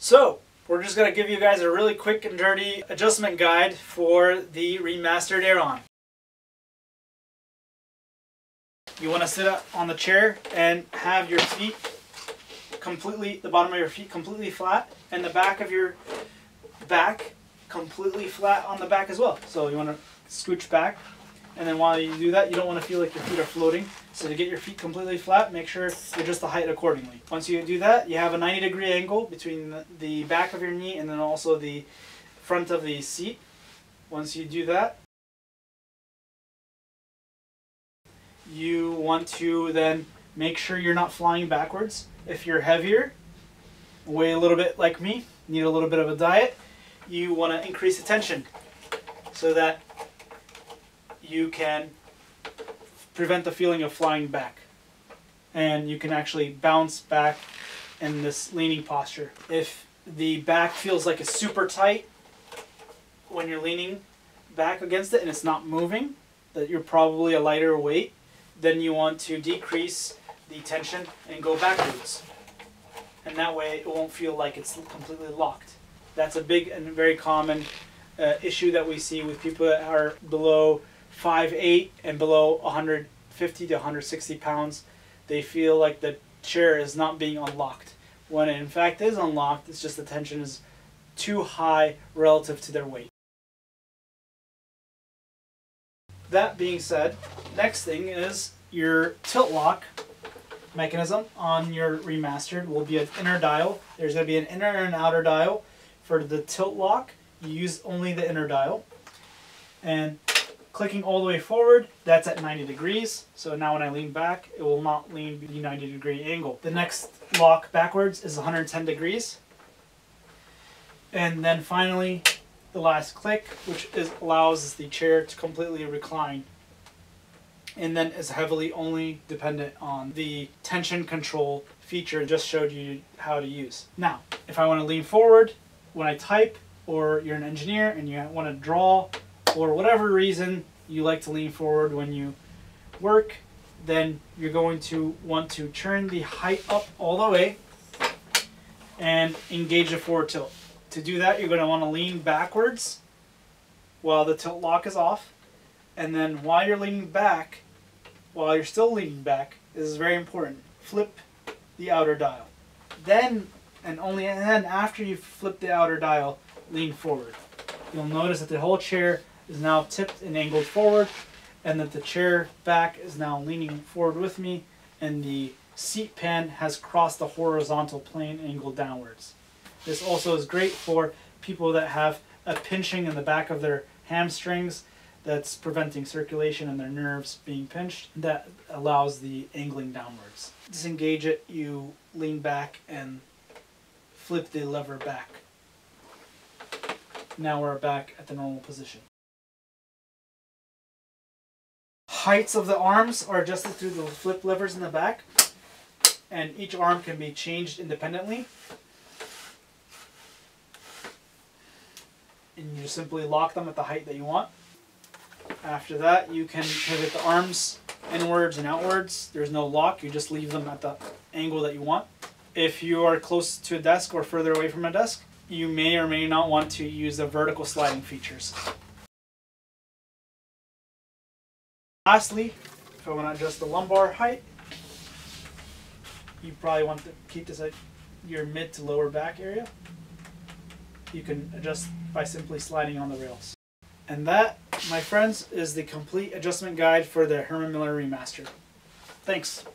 So, we're just going to give you guys a really quick and dirty adjustment guide for the remastered Aeron. You want to sit up on the chair and have your feet completely, the bottom of your feet completely flat, and the back of your back completely flat on the back as well. So you want to scooch back, and then while you do that, you don't want to feel like your feet are floating. So to get your feet completely flat, make sure you adjust the height accordingly. Once you do that, you have a 90-degree angle between the back of your knee and then also the front of the seat. Once you do that, you want to then make sure you're not flying backwards. If you're heavier, weigh a little bit like me, need a little bit of a diet, you want to increase the tension so that you can prevent the feeling of flying back. And you can actually bounce back in this leaning posture. If the back feels like it's super tight when you're leaning back against it and it's not moving, that you're probably a lighter weight, then you want to decrease the tension and go backwards. And that way it won't feel like it's completely locked. That's a big and very common issue that we see with people that are below 5'8" and below 150 to 160 pounds. They feel like the chair is not being unlocked. When it in fact is unlocked, it's just the tension is too high relative to their weight. That being said, next thing is your tilt lock mechanism on your remastered will be an inner dial. There's going to be an inner and outer dial. For the tilt lock, you use only the inner dial. And clicking all the way forward, that's at 90 degrees. So now when I lean back, it will not lean the 90-degree angle. The next lock backwards is 110 degrees. And then finally, the last click, which allows the chair to completely recline. And then is heavily only dependent on the tension control feature I just showed you how to use. Now, if I want to lean forward when I type, or you're an engineer and you want to draw, or whatever reason you like to lean forward when you work, then you're going to want to turn the height up all the way and engage the forward tilt. To do that, you're going to want to lean backwards while the tilt lock is off, and then while you're leaning back, while you're still leaning back, this is very important, flip the outer dial. Then, and only then after you flip the outer dial, lean forward. You'll notice that the whole chair is now tipped and angled forward, and that the chair back is now leaning forward with me, and the seat pan has crossed the horizontal plane angled downwards. This also is great for people that have a pinching in the back of their hamstrings that's preventing circulation and their nerves being pinched. That allows the angling downwards. Disengage it, you lean back and flip the lever back. Now we're back at the normal position. Heights of the arms are adjusted through the flip levers in the back, and each arm can be changed independently. And you simply lock them at the height that you want. After that, you can pivot the arms inwards and outwards. There's no lock, you just leave them at the angle that you want. If you are close to a desk or further away from a desk, you may or may not want to use the vertical sliding features. Lastly, if I want to adjust the lumbar height, you probably want to keep this at your mid to lower back area. You can adjust by simply sliding on the rails. And that, my friends, is the complete adjustment guide for the Herman Miller Remastered. Thanks.